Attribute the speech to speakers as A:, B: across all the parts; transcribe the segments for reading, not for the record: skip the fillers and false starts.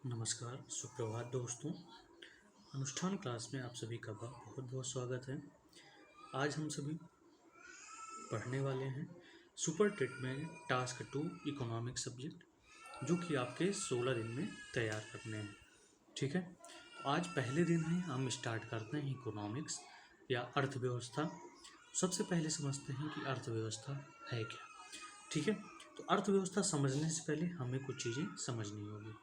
A: नमस्कार, सुप्रभात दोस्तों। अनुष्ठान क्लास में आप सभी का बहुत बहुत स्वागत है। आज हम सभी पढ़ने वाले हैं सुपर टेट में टास्क 2 इकोनॉमिक सब्जेक्ट, जो कि आपके 16 दिन में तैयार करने हैं। ठीक है, तो आज पहले दिन है, हम स्टार्ट करते हैं इकोनॉमिक्स या अर्थव्यवस्था। सबसे पहले समझते हैं कि अर्थव्यवस्था है क्या। ठीक है, तो अर्थव्यवस्था समझने से पहले हमें कुछ चीज़ें समझनी होगी।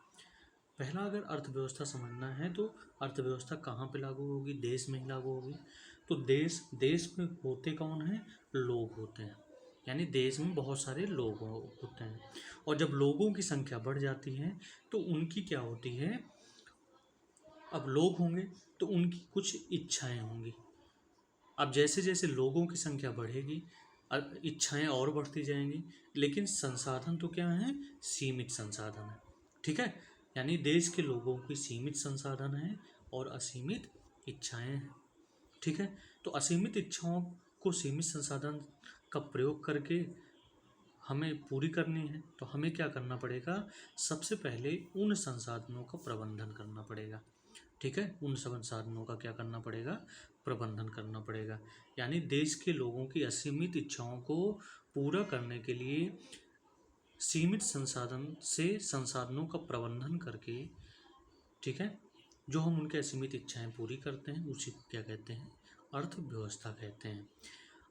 A: पहला, अगर अर्थव्यवस्था समझना है तो अर्थव्यवस्था कहाँ पे लागू होगी? देश में ही लागू होगी। तो देश में होते कौन हैं? लोग होते हैं। यानी देश में बहुत सारे लोग होते हैं, और जब लोगों की संख्या बढ़ जाती है तो उनकी क्या होती है? अब लोग होंगे तो उनकी कुछ इच्छाएं होंगी। अब जैसे जैसे लोगों की संख्या बढ़ेगी, इच्छाएं और बढ़ती जाएंगी, लेकिन संसाधन तो क्या है? सीमित संसाधन है। ठीक है, यानी देश के लोगों की सीमित संसाधन है और असीमित इच्छाएं हैं। ठीक है, तो असीमित इच्छाओं को सीमित संसाधन का प्रयोग करके हमें पूरी करनी है, तो हमें क्या करना पड़ेगा? सबसे पहले उन संसाधनों का प्रबंधन करना पड़ेगा। ठीक है, उन संसाधनों का क्या करना पड़ेगा? प्रबंधन करना पड़ेगा। यानी देश के लोगों की असीमित इच्छाओं को पूरा करने के लिए सीमित संसाधन से संसाधनों का प्रबंधन करके, ठीक है, जो हम उनके असीमित इच्छाएं पूरी करते हैं उसी को क्या कहते हैं? अर्थव्यवस्था कहते हैं।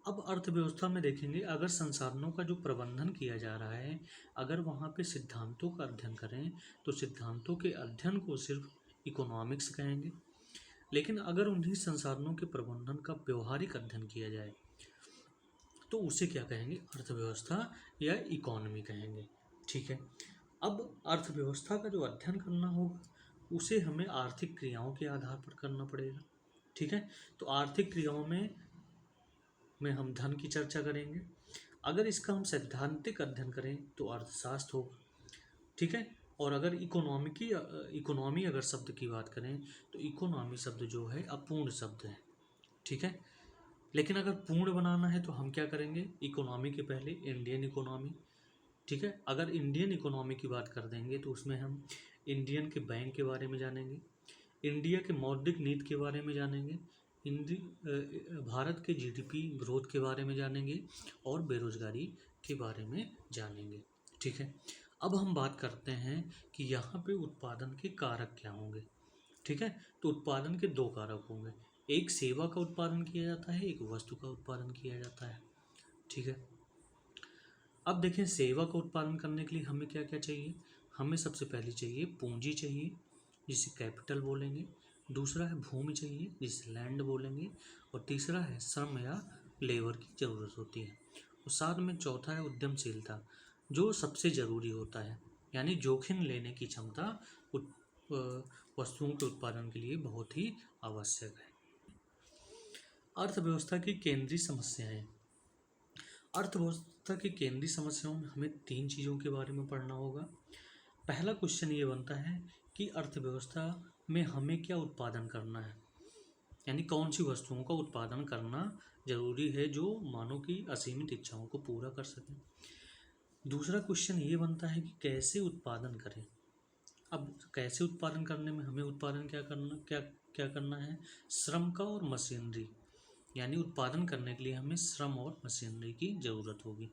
A: अब अर्थव्यवस्था में देखेंगे, अगर संसाधनों का जो प्रबंधन किया जा रहा है, अगर वहाँ पे सिद्धांतों का अध्ययन करें तो सिद्धांतों के अध्ययन को सिर्फ इकोनॉमिक्स कहेंगे। लेकिन अगर उन्हीं संसाधनों के प्रबंधन का व्यवहारिक अध्ययन किया जाए तो उसे क्या कहेंगे? अर्थव्यवस्था या इकोनॉमी कहेंगे। ठीक है, अब अर्थव्यवस्था का जो अध्ययन करना होगा उसे हमें आर्थिक क्रियाओं के आधार पर करना पड़ेगा। ठीक है, तो आर्थिक क्रियाओं में हम धन की चर्चा करेंगे। अगर इसका हम सैद्धांतिक अध्ययन करें तो अर्थशास्त्र होगा। ठीक है, और अगर इकोनॉमी अगर शब्द की बात करें तो इकोनॉमी शब्द जो है अपूर्ण शब्द है। ठीक है, लेकिन अगर पूर्ण बनाना है तो हम क्या करेंगे? इकोनॉमी के पहले इंडियन इकोनॉमी। ठीक है, अगर इंडियन इकोनॉमी की बात कर देंगे तो उसमें हम इंडियन के बैंक के बारे में जानेंगे, इंडिया के मौद्रिक नीति के बारे में जानेंगे, भारत के जीडीपी ग्रोथ के बारे में जानेंगे और बेरोजगारी के बारे में जानेंगे। ठीक है, अब हम बात करते हैं कि यहाँ पे उत्पादन के कारक क्या होंगे। ठीक है, तो उत्पादन के दो कारक होंगे, एक सेवा का उत्पादन किया जाता है, एक वस्तु का उत्पादन किया जाता है। ठीक है, अब देखें, सेवा का उत्पादन करने के लिए हमें क्या क्या चाहिए? हमें सबसे पहले चाहिए पूंजी चाहिए, जिसे कैपिटल बोलेंगे। दूसरा है भूमि चाहिए, जिसे लैंड बोलेंगे। और तीसरा है श्रम या लेबर की ज़रूरत होती है। और साथ में चौथा है उद्यमशीलता, जो सबसे ज़रूरी होता है। यानी जोखिम लेने की क्षमता वस्तुओं के उत्पादन के लिए बहुत ही आवश्यक है। अर्थव्यवस्था की केंद्रीय समस्याएं। अर्थव्यवस्था की केंद्रीय समस्याओं में हमें तीन चीज़ों के बारे में पढ़ना होगा। पहला क्वेश्चन ये बनता है कि अर्थव्यवस्था में हमें क्या उत्पादन करना है, यानी कौन सी वस्तुओं का उत्पादन करना जरूरी है जो मानव की असीमित इच्छाओं को पूरा कर सके। दूसरा क्वेश्चन ये बनता है कि कैसे उत्पादन करें। अब कैसे उत्पादन करने में हमें उत्पादन क्या करना है? श्रम का और मशीनरी, यानी उत्पादन करने के लिए हमें श्रम और मशीनरी की ज़रूरत होगी।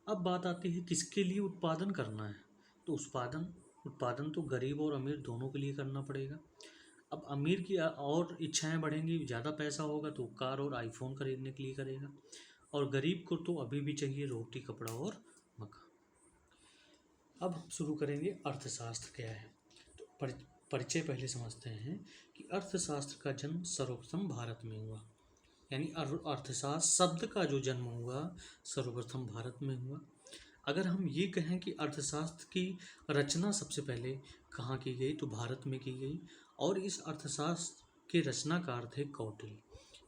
A: अब बात आती है किसके लिए उत्पादन करना है, तो उत्पादन तो गरीब और अमीर दोनों के लिए करना पड़ेगा। अब अमीर की और इच्छाएं बढ़ेंगी, ज़्यादा पैसा होगा तो कार और आईफोन खरीदने के लिए करेगा, और गरीब को तो अभी भी चाहिए रोटी, कपड़ा और मकान। अब हम शुरू करेंगे अर्थशास्त्र क्या है। तो परिचय पहले समझते हैं कि अर्थशास्त्र का जन्म सर्वप्रथम भारत में हुआ। यानी अर्थशास्त्र शब्द का जो जन्म हुआ सर्वप्रथम भारत में हुआ। अगर हम ये कहें कि अर्थशास्त्र की रचना सबसे पहले कहाँ की गई, तो भारत में की गई, और इस अर्थशास्त्र के रचनाकार थे कौटिल्य।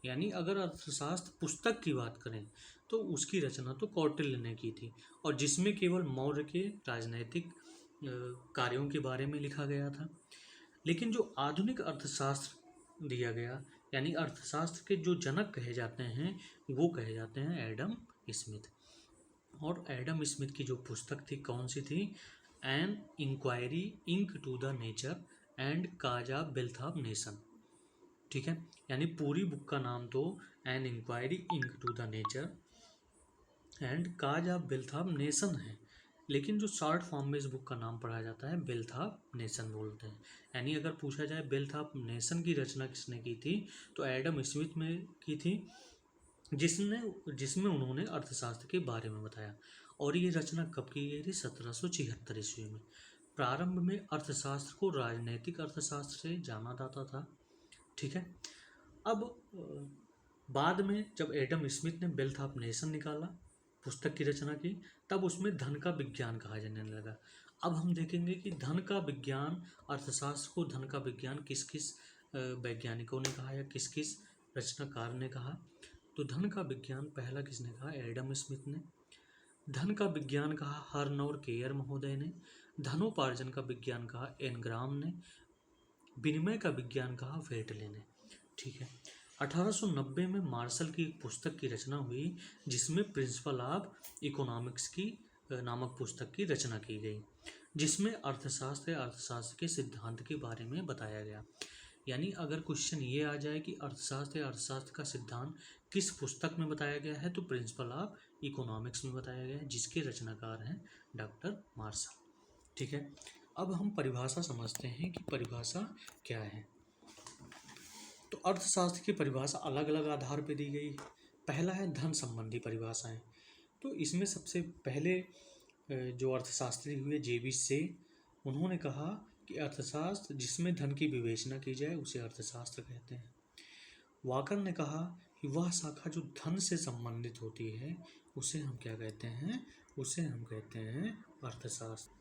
A: यानी अगर अर्थशास्त्र पुस्तक की बात करें तो उसकी रचना तो कौटिल्य ने की थी, और जिसमें केवल मौर्य के राजनैतिक कार्यों के बारे में लिखा गया था। लेकिन जो आधुनिक अर्थशास्त्र दिया गया, यानी अर्थशास्त्र के जो जनक कहे जाते हैं वो कहे जाते हैं एडम स्मिथ। और एडम स्मिथ की जो पुस्तक थी कौन सी थी? An inquiry into the nature and causes wealth of nation. ठीक है, यानी पूरी बुक का नाम तो an inquiry into the nature and causes wealth of nation है, लेकिन जो शॉर्ट फॉर्म में इस बुक का नाम पढ़ा जाता है बिल्थाप नेशन बोलते हैं। यानी अगर पूछा जाए बिल्थाप नेशन की रचना किसने की थी, तो एडम स्मिथ में की थी, जिसमें उन्होंने अर्थशास्त्र के बारे में बताया। और ये रचना कब की गई थी? 1776 ईस्वी में। प्रारंभ में अर्थशास्त्र को राजनैतिक अर्थशास्त्र से जाना जाता था। ठीक है, अब बाद में जब एडम स्मिथ ने वेल्थ ऑफ नेशन निकाला, पुस्तक की रचना की, तब उसमें धन का विज्ञान कहा जाने लगा। अब हम देखेंगे कि धन का विज्ञान, अर्थशास्त्र को धन का विज्ञान किस किस वैज्ञानिकों ने कहा या किस किस रचनाकार ने कहा। तो धन का विज्ञान पहला किसने कहा? एडम स्मिथ ने। धन का विज्ञान कहा हर्नौर केयर महोदय ने। धनोपार्जन का विज्ञान कहा एनग्राम ने। विनिमय का विज्ञान कहा वेटले ने। ठीक है, 1890 में मार्शल की एक पुस्तक की रचना हुई, जिसमें प्रिंसिपल ऑफ इकोनॉमिक्स की नामक पुस्तक की रचना की गई, जिसमें अर्थशास्त्र के सिद्धांत के बारे में बताया गया। यानी अगर क्वेश्चन ये आ जाए कि अर्थशास्त्र का सिद्धांत किस पुस्तक में बताया गया है, तो प्रिंसिपल ऑफ इकोनॉमिक्स में बताया गया है, जिसके रचनाकार हैं डॉक्टर मार्शल। ठीक है, अब हम परिभाषा समझते हैं कि परिभाषा क्या है। तो अर्थशास्त्र की परिभाषा अलग अलग आधार पर दी गई। पहला है धन संबंधी परिभाषाएं। तो इसमें सबसे पहले जो अर्थशास्त्री हुए जेबी से, उन्होंने कहा कि अर्थशास्त्र जिसमें धन की विवेचना की जाए उसे अर्थशास्त्र कहते हैं। वाकर ने कहा कि वह शाखा जो धन से संबंधित होती है उसे हम क्या कहते हैं? उसे हम कहते हैं अर्थशास्त्र।